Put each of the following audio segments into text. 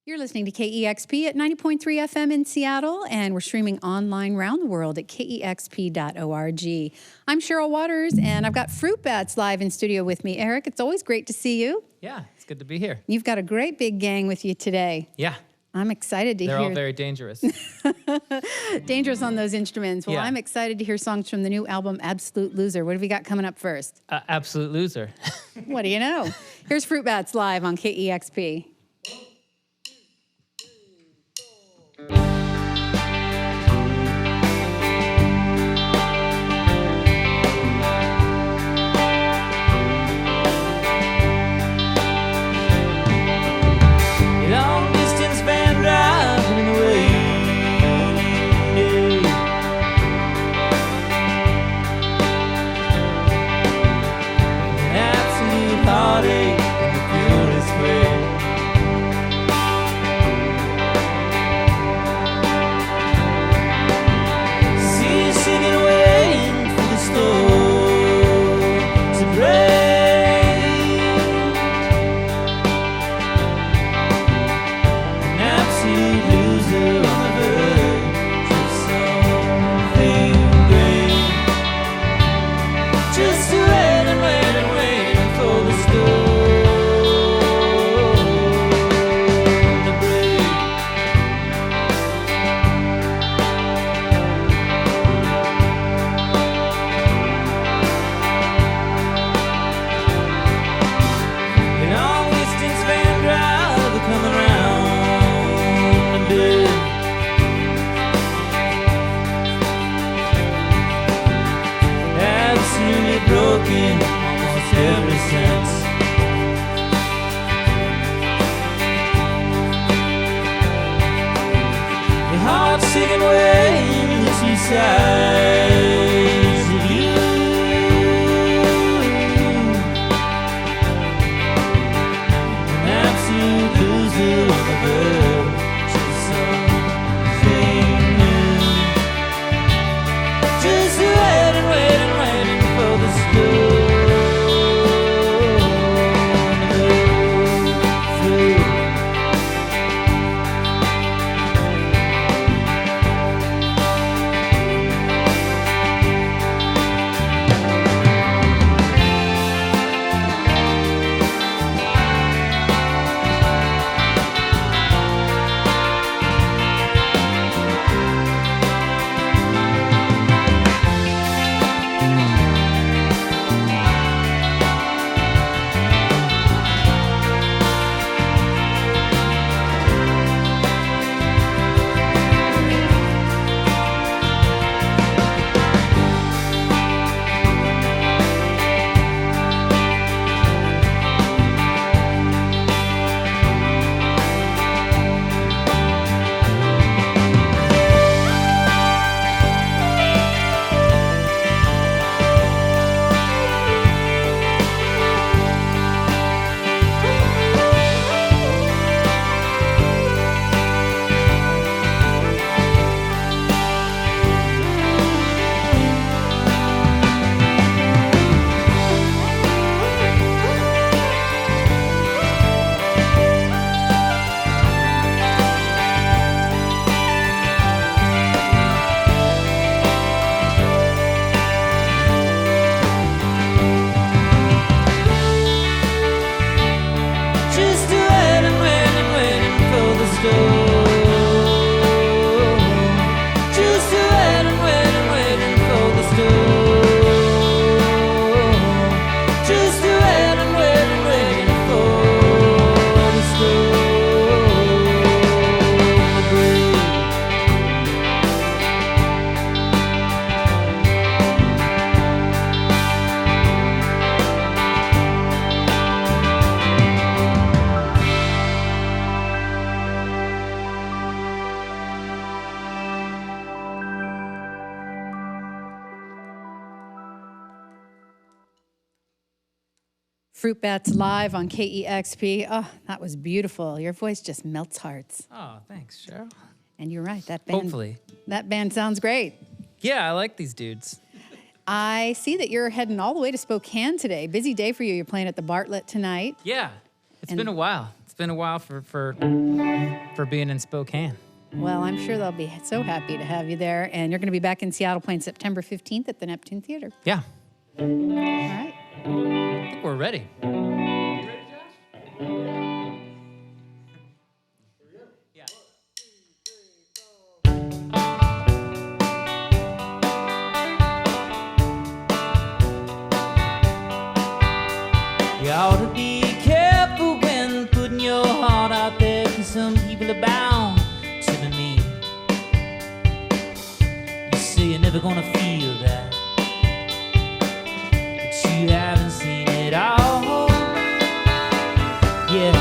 You're listening to KEXP at 90.3 FM in Seattle, and we're streaming online around the world at KEXP.org. I'm Cheryl Waters, and I've got Fruit Bats live in studio with me. Eric, it's always great to see you. Yeah, it's good to be here. You've got a great big gang with you today. Yeah. I'm excited to hear. They're all very dangerous. Dangerous on those instruments. Well, Yeah. I'm excited to hear songs from the new album, Absolute Loser. What have you got coming up first? Absolute loser. What do you know? Here's Fruit Bats live on KEXP. Long distance van driving in the rain. Absolute heartache in the purest way. See you singing, waiting for the storm to break. Broken almost every sense. Your heart's singing away the two sides of you. An absolute loser on the verge of something new. Just waiting, waiting, waiting for the storm to go through. Fruit Bats live on KEXP. Oh, that was beautiful. Your voice just melts hearts. Oh, thanks, Cheryl. And you're right, that band. Hopefully. That band sounds great. Yeah, I like these dudes. I see that you're heading all the way to Spokane today. Busy day for you. You're playing at the Bartlett tonight. Yeah, it's been a while It's been a while for being in Spokane. Well, I'm sure they'll be so happy to have you there. And you're going to be back in Seattle playing September 15th at the Neptune Theater. Yeah. All right. I think we're ready. You ought to be careful when putting your heart out there, 'cause some people are bound to be mean. You say you're never gonna feel that, but you haven't seen it all. Yeah.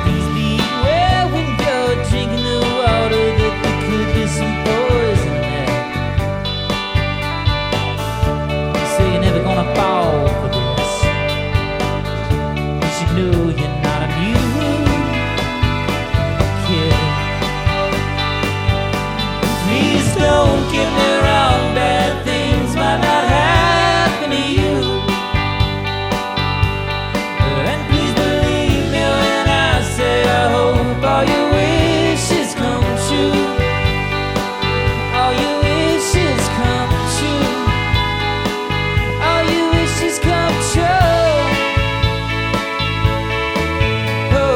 Please beware when you're drinking the water, that there could be some poison there. You're never gonna fall for this, but you know you're not immune, kid. Please don't get me wrong, bad things might not happen to you. And please believe me when I say I hope all your wishes come true. All your wishes come true. All your wishes come true. Oh.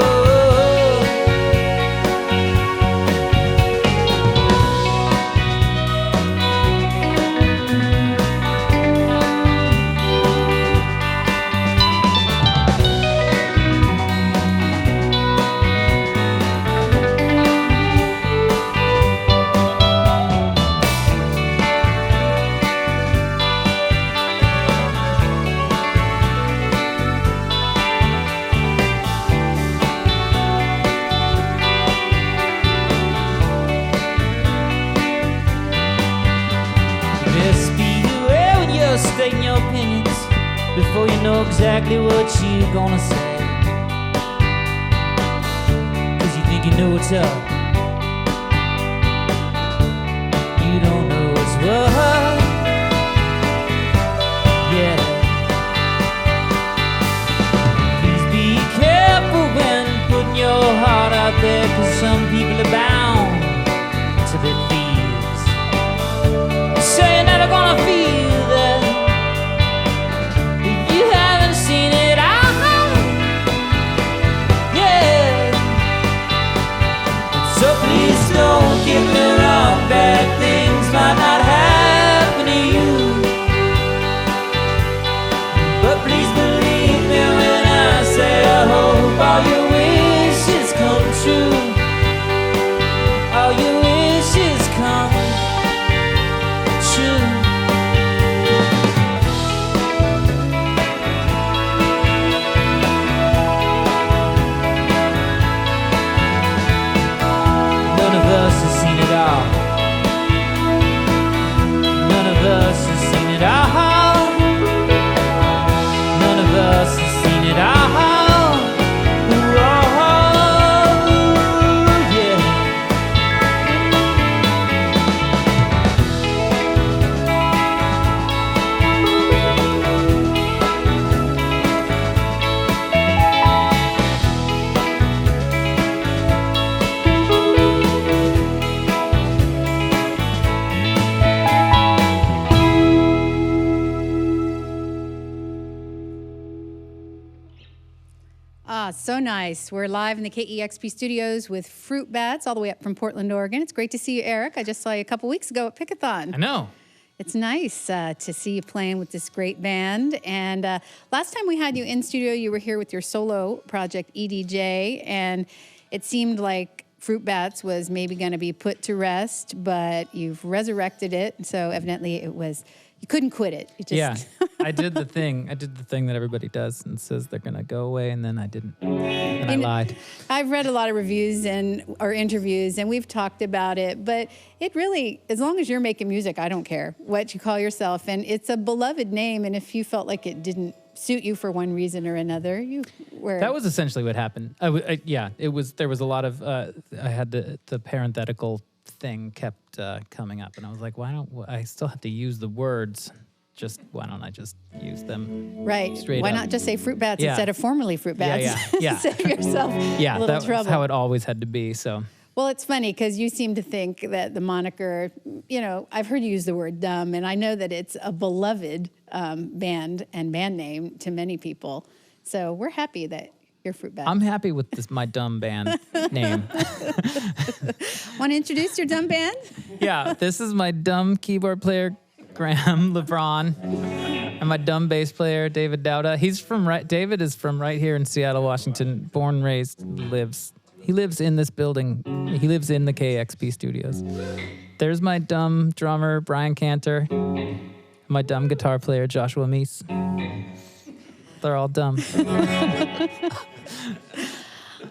Best be aware when you're stating your opinions before you know exactly what you're gonna say. 'Cause you think you know what's up, you don't know what's what. Yeah. Please be careful when putting your heart out there, 'cause some people are bound to be thieves. Say you're never gonna feel that, you haven't seen it all. Yeah. So please don't get me wrong, bad things might not happen to you. But please believe me when I say I hope all your wishes come true. All your wishes come true. None of us has seen it all. None of us has seen it all. None of us has seen it all. Ooh, yeah. Ah, so nice. We're live in the KEXP studios with Fruit Bats all the way up from Portland, Oregon. It's great to see you, Eric. I just saw you a couple weeks ago at Pickathon. I know. It's nice to see you playing with this great band. And last time we had you in studio, you were here with your solo project, EDJ, and it seemed like Fruit Bats was maybe going to be put to rest, but you've resurrected it. So evidently it was, you couldn't quit it. You just Yeah. I did the thing that everybody does and says they're going to go away, and then I didn't. And I lied. I've read a lot of reviews or interviews, and we've talked about it, but it really, as long as you're making music, I don't care what you call yourself. And it's a beloved name, and if you felt like it didn't suit you for one reason or another, you were... That was essentially what happened. It was. There was a lot of, I had the parenthetical thing kept coming up, and I was like, why don't, I still have to use the words just why don't I just use them? Right. Straight Why up. not just say fruit bats Yeah. instead of formerly fruit bats? Yeah. Save yourself Yeah, a little that's trouble. how it always had to be. So Well, it's funny because you seem to think that the moniker, I've heard you use the word dumb, and I know that it's a beloved band and band name to many people. So we're happy that you're Fruit Bat. I'm happy with my dumb band name. Want to introduce your dumb band? Yeah, this is my dumb keyboard player, Graham LeBron, and my dumb bass player, David Dowda. David is from right here in Seattle, Washington. Born, raised, He lives in this building. He lives in the KEXP studios. There's my dumb drummer, Brian Cantor. My dumb guitar player, Joshua Meese. They're all dumb.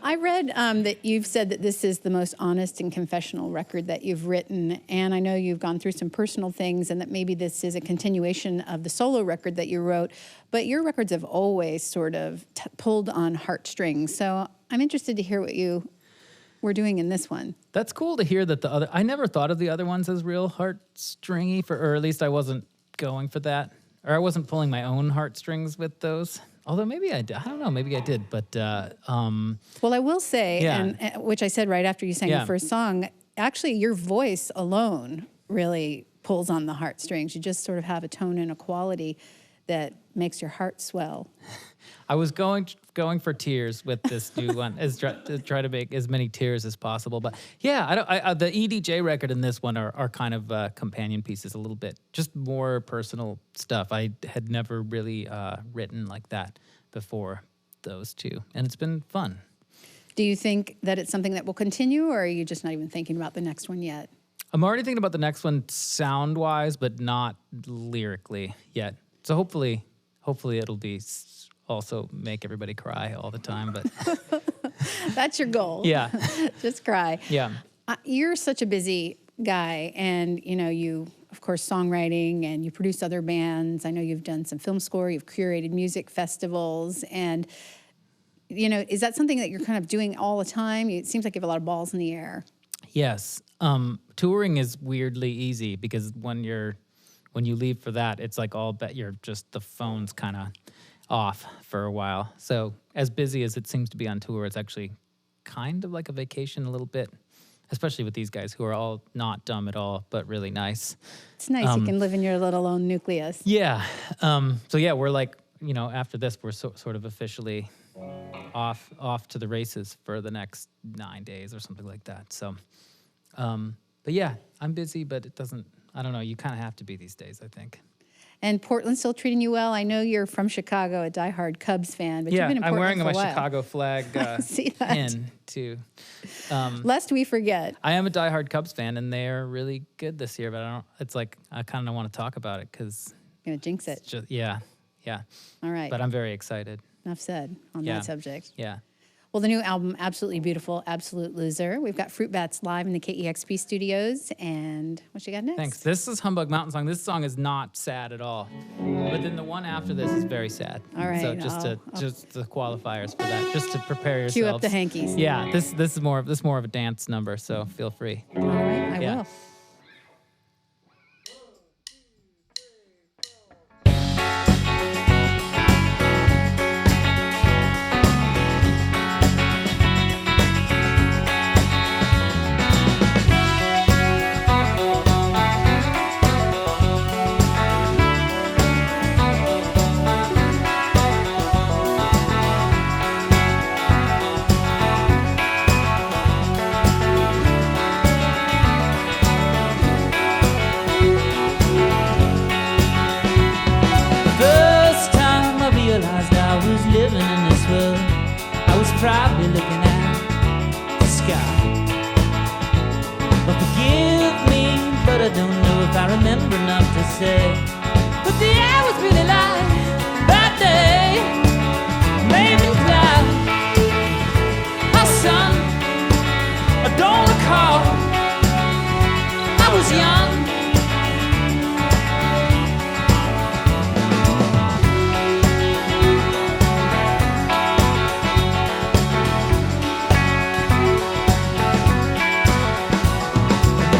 I read that you've said that this is the most honest and confessional record that you've written, and I know you've gone through some personal things and that maybe this is a continuation of the solo record that you wrote, but your records have always sort of pulled on heartstrings. So I'm interested to hear what you were doing in this one. That's cool to hear that I never thought of the other ones as real heartstringy, or at least I wasn't going for that. Or I wasn't pulling my own heartstrings with those. Although maybe I did. I don't know. Maybe I did. But well, I will say, Yeah. and which I said right after you sang Yeah. the first song, actually your voice alone really pulls on the heartstrings. You just sort of have a tone and a quality that makes your heart swell. I was going for tears with this new one, to try to make as many tears as possible. But yeah, the EDJ record and this one are kind of companion pieces a little bit, just more personal stuff. I had never really written like that before those two, and it's been fun. Do you think that it's something that will continue, or are you just not even thinking about the next one yet? I'm already thinking about the next one sound-wise, but not lyrically yet. So hopefully it'll be also make everybody cry all the time. But That's your goal. yeah, Just cry. yeah. You're such a busy guy, and you, of course, songwriting, and you produce other bands. I know you've done some film score, you've curated music festivals, and is that something that you're kind of doing all the time? It seems like you have a lot of balls in the air. Yes. Touring is weirdly easy because when you leave for that, it's like the phone's kind of off for a while. So as busy as it seems to be on tour, it's actually kind of like a vacation a little bit, especially with these guys who are all not dumb at all, but really nice. It's nice you can live in your little own nucleus. Yeah. So yeah, we're like, after this, we're sort of officially off to the races for the next 9 days or something like that. So, but yeah, I'm busy, but it doesn't, I don't know, you kind of have to be these days, I think. And Portland's still treating you well. I know you're from Chicago, a diehard Cubs fan, but Yeah, you've been in I'm Portland wearing for my a while. Chicago flag See that? pin too. Lest we forget. I am a diehard Cubs fan, and they're really good this year. But I kind of want to talk about it because Gonna jinx it. it's just yeah. All right. But I'm very excited. Enough said on Yeah. that subject. Yeah. Well, the new album, Absolutely Beautiful, Absolute Loser. We've got Fruit Bats live in the KEXP studios. And what you got next? Thanks. This is Humbug Mountain Song. This song is not sad at all. But then the one after this is very sad. All right, So just the qualifiers for that, just to prepare yourselves. Cue up the hankies. Yeah. This is more of a dance number. So feel free. All right, I Yeah. will. First time I realized I was living in this world, I was probably looking at the sky. But forgive me, but I don't know if I remember enough to say that the air was really light that day. Maybe cloud, a sun, I don't recall. I was young.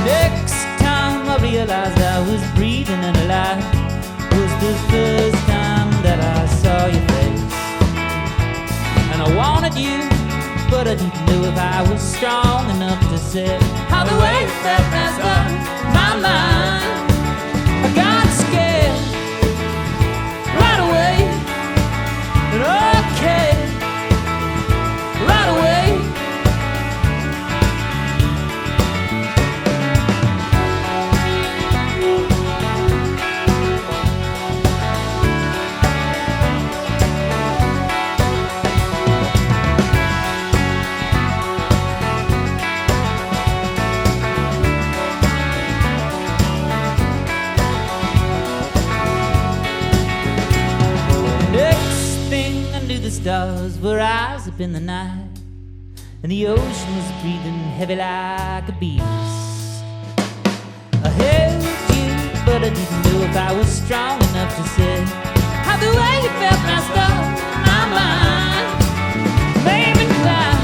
Next time I realized I was breathing and alive was but I didn't know if I was strong enough to say how the way that messed up my mind. I got scared right away, and okay, right away. The stars were eyes up in the night, and the ocean was breathing heavy like a beast. I held you, but I didn't know if I was strong enough to say how the way you felt messed up my mind. Maybe now,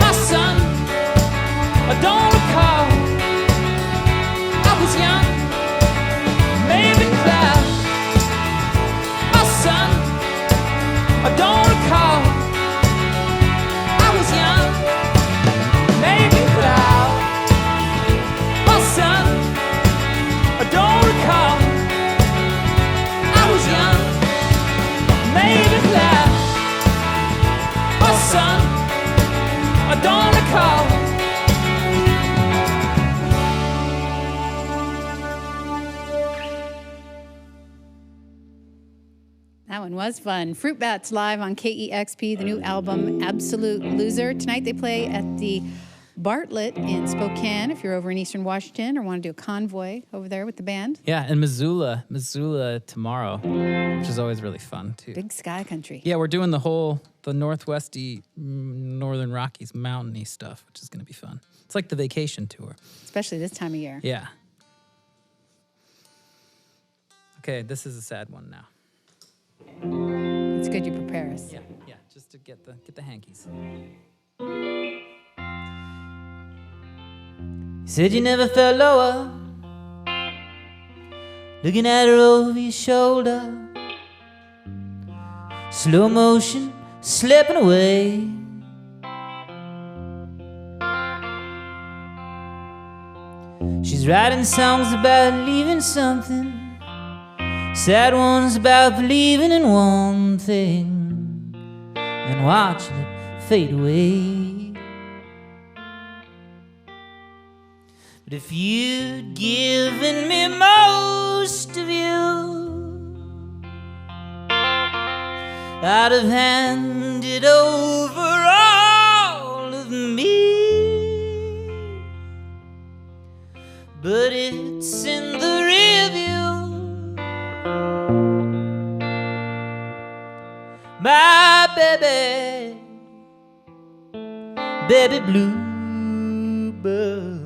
my son, I don't recall. I was young. Maybe now, my son, I don't recall. I was young, maybe proud. My son, I don't recall. I was young, maybe proud. My son, I don't recall. That one was fun. Fruit Bats live on KEXP, the new album Absolute Loser. Tonight they play at the Bartlett in Spokane, if you're over in Eastern Washington or want to do a convoy over there with the band. Yeah, and Missoula tomorrow, which is always really fun too. Big sky country. Yeah, we're doing the northwesty, northern Rockies, mountainy stuff, which is going to be fun. It's like the vacation tour. Especially this time of year. Yeah. Okay, this is a sad one now. It's good you prepare us. Yeah, just to get the hankies. You said you never felt lower, looking at her over your shoulder, slow motion slipping away. She's writing songs about leaving something, sad ones about believing in one thing and watching it fade away. But if you'd given me most of you, I'd have handed over all of me. But it's in the rearview, my baby, baby Bluebird.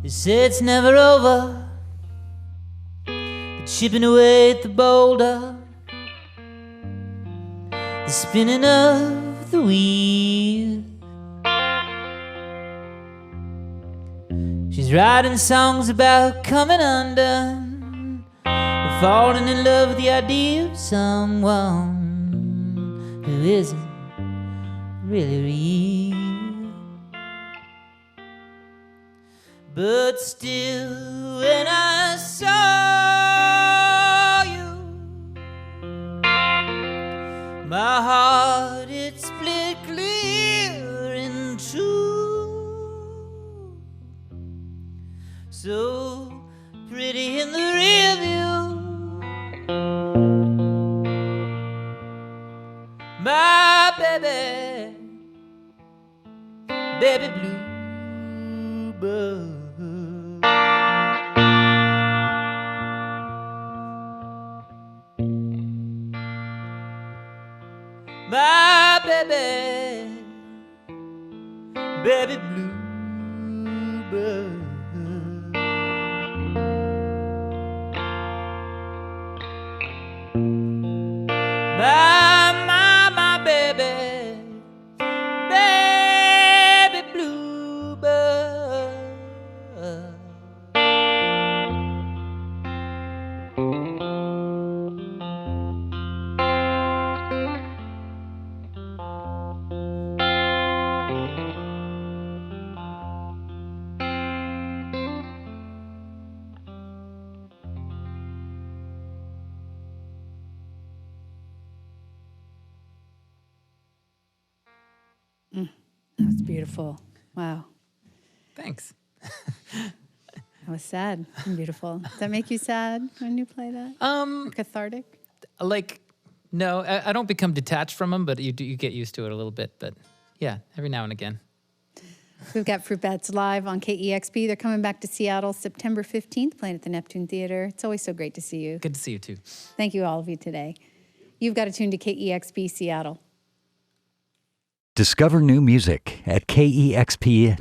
They say it's never over, but chipping away at the boulder, the spinning of the wheel. She's writing songs about coming undone, or falling in love with the idea of someone who isn't really real. But still, when I saw you, my heart, it split clear in two. So pretty in the rear view, my baby, baby Bluebird. My baby, baby Bluebird. My That's beautiful. Wow. Thanks. That was sad and beautiful. Does that make you sad when you play that? Or cathartic? Like, no, I don't become detached from them, but you get used to it a little bit. But yeah, every now and again. We've got Fruit Bats live on KEXP. They're coming back to Seattle September 15th, playing at the Neptune Theater. It's always so great to see you. Good to see you too. Thank you, all of you, today. You've got to tune to KEXP Seattle. Discover new music at KEXP.org.